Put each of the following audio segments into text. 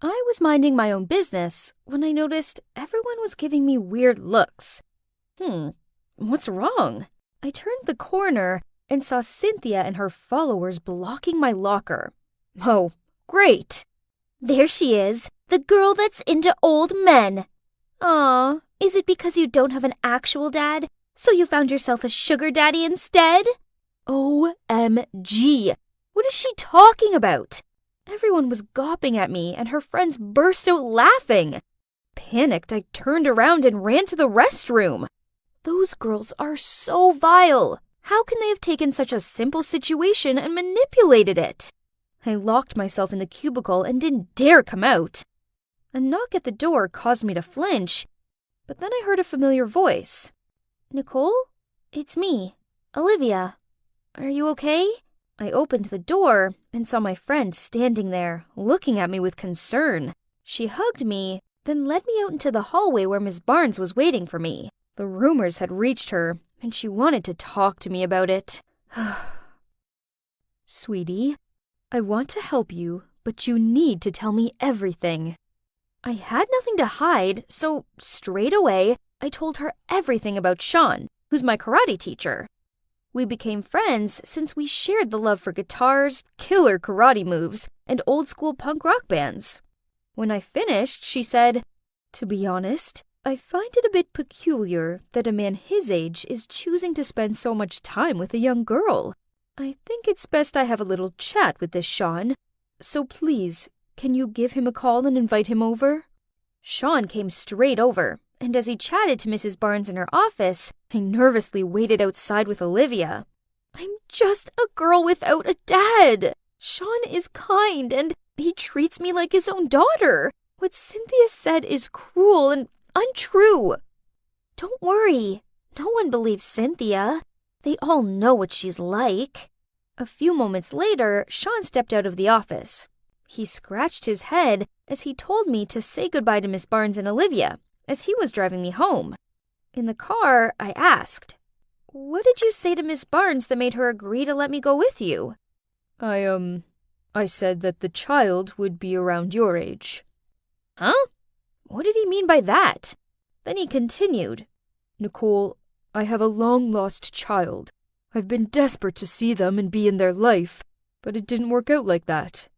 I was minding my own business when I noticed everyone was giving me weird looks. What's wrong? I turned the corner and saw Cynthia and her followers blocking my locker. Oh, great! There she is, the girl that's into old men. Aw, Is it because you don't have an actual dad, so you found yourself a sugar daddy instead? OMG! What is she talking about? Everyone was gawping at me, and her friends burst out laughing. Panicked, I turned around and ran to the restroom. Those girls are so vile. How can they have taken such a simple situation and manipulated it? I locked myself in the cubicle and didn't dare come out. A knock at the door caused me to flinch, but then I heard a familiar voice. Nicole? It's me, Olivia. Are you okay? I opened the door and saw my friend standing there, looking at me with concern. She hugged me, then led me out into the hallway where Miss Barnes was waiting for me. The rumors had reached her, and she wanted to talk to me about it. Sweetie, I want to help you, but you need to tell me everything. I had nothing to hide, so straight away, I told her everything about Sean, who's my karate teacher. We became friends since we shared the love for guitars, killer karate moves, and old-school punk rock bands. When I finished, she said, "To be honest, I find it a bit peculiar that a man his age is choosing to spend so much time with a young girl. I think it's best I have a little chat with this Sean. So please, can you give him a call and invite him over?" Sean came straight over, and as he chatted to Mrs. Barnes in her office, I nervously waited outside with Olivia. I'm just a girl without a dad. Sean is kind, and he treats me like his own daughter. What Cynthia said is cruel and untrue. Don't worry. No one believes Cynthia. They all know what she's like. A few moments later, Sean stepped out of the office. He scratched his head as he told me to say goodbye to Miss Barnes and Olivia, as he was driving me home. In the car, I asked, "What did you say to Miss Barnes that made her agree to let me go with you?" I said that the child would be around your age. Huh? What did he mean by that? Then he continued, "Nicole, I have a long-lost child. I've been desperate to see them and be in their life, but it didn't work out like that.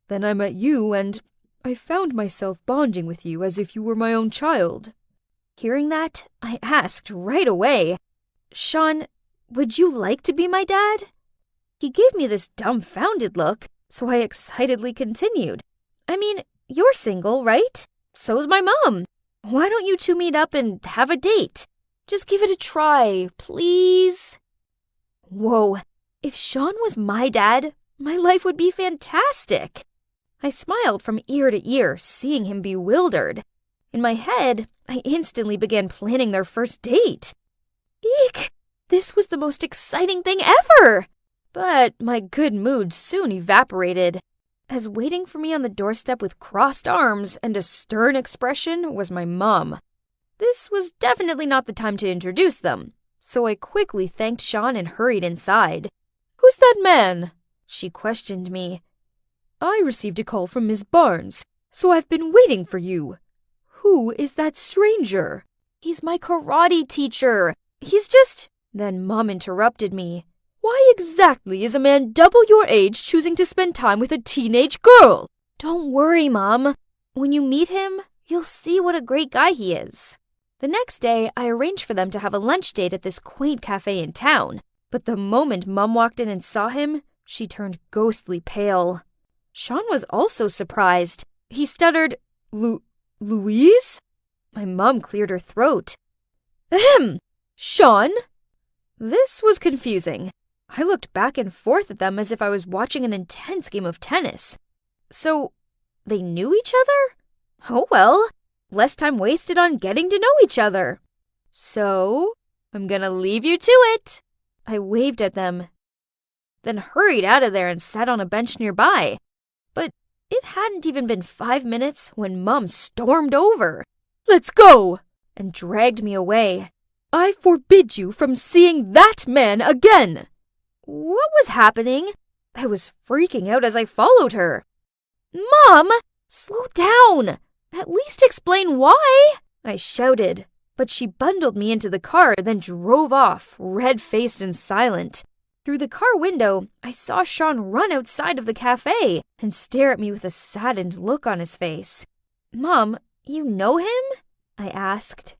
Then I met you, and I found myself bonding with you as if you were my own child." Hearing that, I asked right away, "Sean, would you like to be my dad?" He gave me this dumbfounded look, so I excitedly continued, "I mean, you're single, right? So's my mom. Why don't you two meet up and have a date? Just give it a try, please." Whoa, if Sean was my dad, my life would be fantastic. I smiled from ear to ear, seeing him bewildered. In my head, I instantly began planning their first date. Eek! This was the most exciting thing ever! But my good mood soon evaporated, as waiting for me on the doorstep with crossed arms and a stern expression was my mom. This was definitely not the time to introduce them, so I quickly thanked Sean and hurried inside. "Who's that man?" she questioned me. "I received a call from Miss Barnes, so I've been waiting for you. Who is that stranger?" "He's my karate teacher. He's just—" Then Mom interrupted me. "Why exactly is a man double your age choosing to spend time with a teenage girl?" "Don't worry, Mom. When you meet him, you'll see what a great guy he is." The next day, I arranged for them to have a lunch date at this quaint cafe in town. But the moment Mom walked in and saw him, she turned ghostly pale. Sean was also surprised. He stuttered, Louise? My mom cleared her throat. Ahem! Sean? This was confusing. I looked back and forth at them as if I was watching an intense game of tennis. So, they knew each other? Oh well, less time wasted on getting to know each other. So, I'm gonna leave you to it. I waved at them, then hurried out of there and sat on a bench nearby. But it hadn't even been 5 minutes when Mom stormed over. "Let's go!" and dragged me away. "I forbid you from seeing that man again!" What was happening? I was freaking out as I followed her. "Mom, Slow down! At least explain why! I shouted, but she bundled me into the car, then drove off, red-faced and silent. Through the car window, I saw Sean run outside of the cafe and stare at me with a saddened look on his face. Mom, you know him? I asked.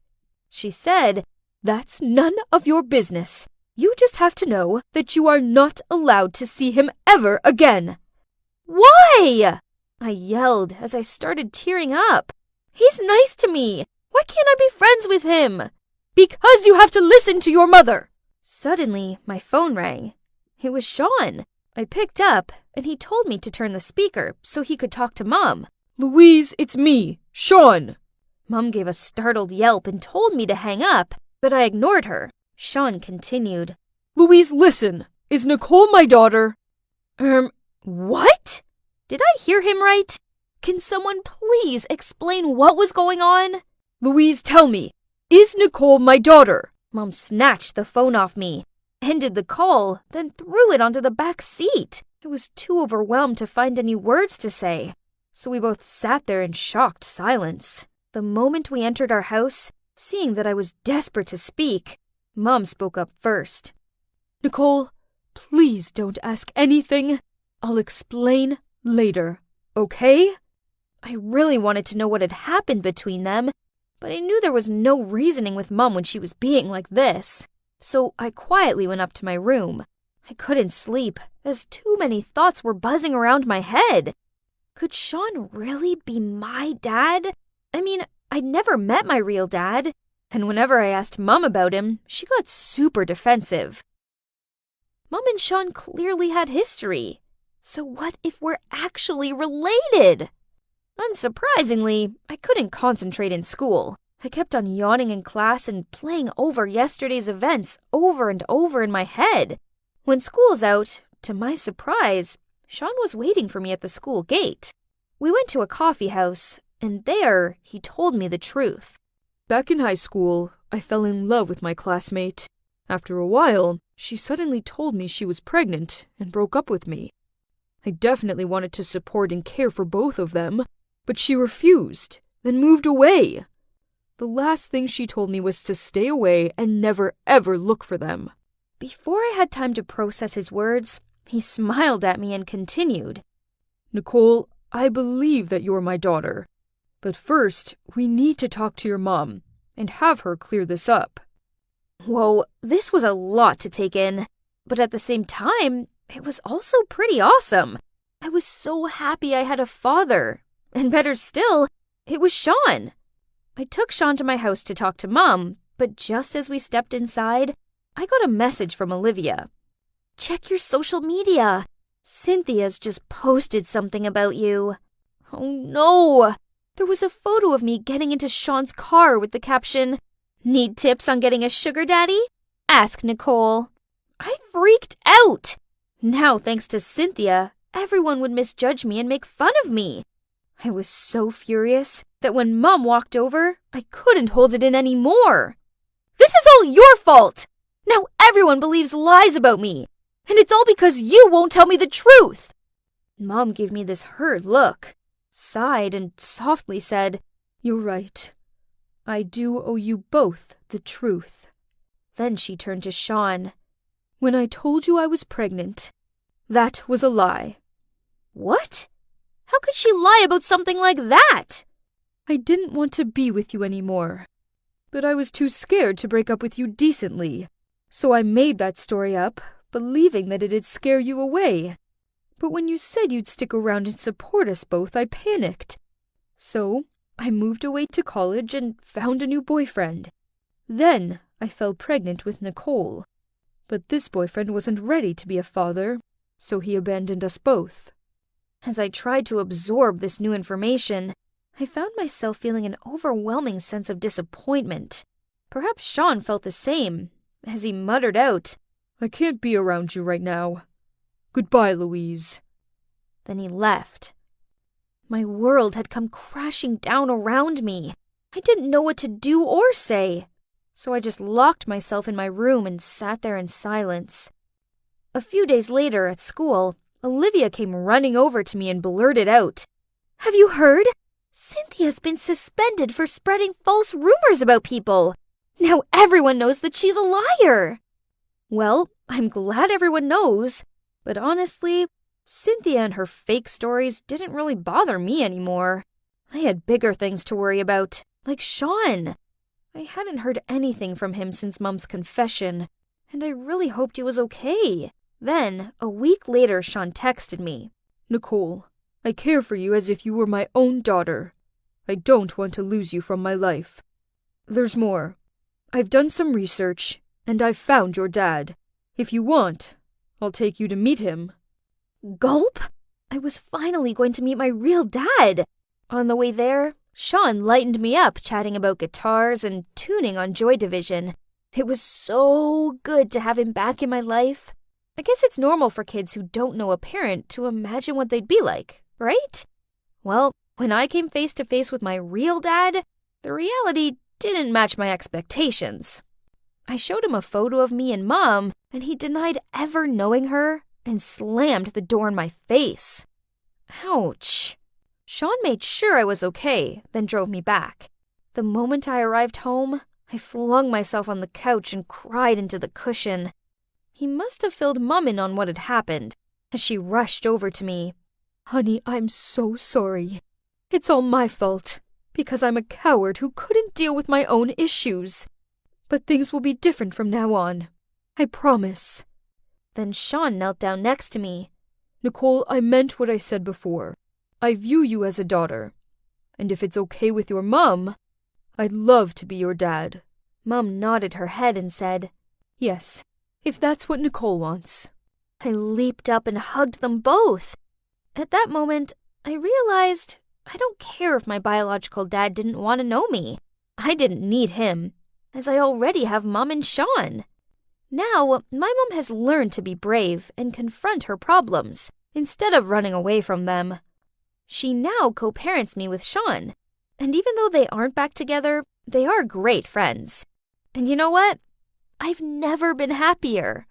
She said, "That's none of your business. You just have to know that you are not allowed to see him ever again." Why? I yelled as I started tearing up. He's nice to me. Why can't I be friends with him? Because you have to listen to your mother. Suddenly, my phone rang. It was Sean. I picked up, and he told me to turn the speaker so he could talk to Mom. "Louise, it's me, Sean." Mom gave a startled yelp and told me to hang up, but I ignored her. Sean continued. "Louise, listen. Is Nicole my daughter?" What? Did I hear him right? Can someone please explain what was going on? "Louise, tell me. Is Nicole my daughter?" Mom snatched the phone off me, ended the call, then threw it onto the back seat. I was too overwhelmed to find any words to say, so we both sat there in shocked silence. The moment we entered our house, seeing that I was desperate to speak, Mom spoke up first. "Nicole, please don't ask anything. I'll explain later, okay?" I really wanted to know what had happened between them, but I knew there was no reasoning with Mom when she was being like this. So I quietly went up to my room. I couldn't sleep, as too many thoughts were buzzing around my head. Could Sean really be my dad? I mean, I'd never met my real dad, and whenever I asked Mom about him, she got super defensive. Mom and Sean clearly had history. So what if we're actually related? Unsurprisingly, I couldn't concentrate in school. I kept on yawning in class and playing over yesterday's events over and over in my head. When school's out, to my surprise, Sean was waiting for me at the school gate. We went to a coffee house, and there he told me the truth. "Back in high school, I fell in love with my classmate. After a while, she suddenly told me she was pregnant and broke up with me. I definitely wanted to support and care for both of them, but she refused, then moved away. The last thing she told me was to stay away and never ever look for them." Before I had time to process his words, he smiled at me and continued. "Nicole, I believe that you're my daughter. But first, we need to talk to your mom and have her clear this up." Whoa, this was a lot to take in. But at the same time, it was also pretty awesome. I was so happy I had a father. And better still, it was Sean. I took Sean to my house to talk to Mom, but just as we stepped inside, I got a message from Olivia. "Check your social media. Cynthia's just posted something about you." Oh no! There was a photo of me getting into Sean's car with the caption, "Need tips on getting a sugar daddy? Ask Nicole." I freaked out. Now, thanks to Cynthia, everyone would misjudge me and make fun of me. I was so furious that when Mom walked over, I couldn't hold it in anymore. "This is all your fault! Now everyone believes lies about me, and it's all because you won't tell me the truth." Mom gave me this hurt look, sighed, and softly said, "You're right. I do owe you both the truth." Then she turned to Sean. "When I told you I was pregnant, that was a lie." What? How could she lie about something like that? "I didn't want to be with you anymore, but I was too scared to break up with you decently. So I made that story up, believing that it'd scare you away. But when you said you'd stick around and support us both, I panicked. So I moved away to college and found a new boyfriend. Then I fell pregnant with Nicole. But this boyfriend wasn't ready to be a father, so he abandoned us both." As I tried to absorb this new information, I found myself feeling an overwhelming sense of disappointment. Perhaps Sean felt the same, as he muttered out, "I can't be around you right now. Goodbye, Louise." Then he left. My world had come crashing down around me. I didn't know what to do or say, so I just locked myself in my room and sat there in silence. A few days later at school, Olivia came running over to me and blurted out, Have you heard? Cynthia's been suspended for spreading false rumors about people. Now everyone knows that she's a liar. Well, I'm glad everyone knows, but honestly, Cynthia and her fake stories didn't really bother me anymore. I had bigger things to worry about, like Sean. I hadn't heard anything from him since Mom's confession, and I really hoped he was okay. Then, a week later, Sean texted me. Nicole, I care for you as if you were my own daughter. I don't want to lose you from my life. There's more. I've done some research, and I've found your dad. If you want, I'll take you to meet him. Gulp! I was finally going to meet my real dad. On the way there, Sean lightened me up chatting about guitars and tuning on Joy Division. It was so good to have him back in my life. I guess it's normal for kids who don't know a parent to imagine what they'd be like, right? Well, when I came face to face with my real dad, the reality didn't match my expectations. I showed him a photo of me and Mom, and he denied ever knowing her and slammed the door in my face. Ouch. Sean made sure I was okay, then drove me back. The moment I arrived home, I flung myself on the couch and cried into the cushion. He must have filled Mom in on what had happened, as she rushed over to me. Honey, I'm so sorry. It's all my fault, because I'm a coward who couldn't deal with my own issues. But things will be different from now on. I promise. Then Sean knelt down next to me. Nicole, I meant what I said before. I view you as a daughter. And if it's okay with your mom, I'd love to be your dad. Mom nodded her head and said, Yes, if that's what Nicole wants. I leaped up and hugged them both. At that moment, I realized I don't care if my biological dad didn't want to know me. I didn't need him, as I already have Mom and Sean. Now, my mom has learned to be brave and confront her problems, instead of running away from them. She now co-parents me with Sean, and even though they aren't back together, they are great friends. And you know what? I've never been happier.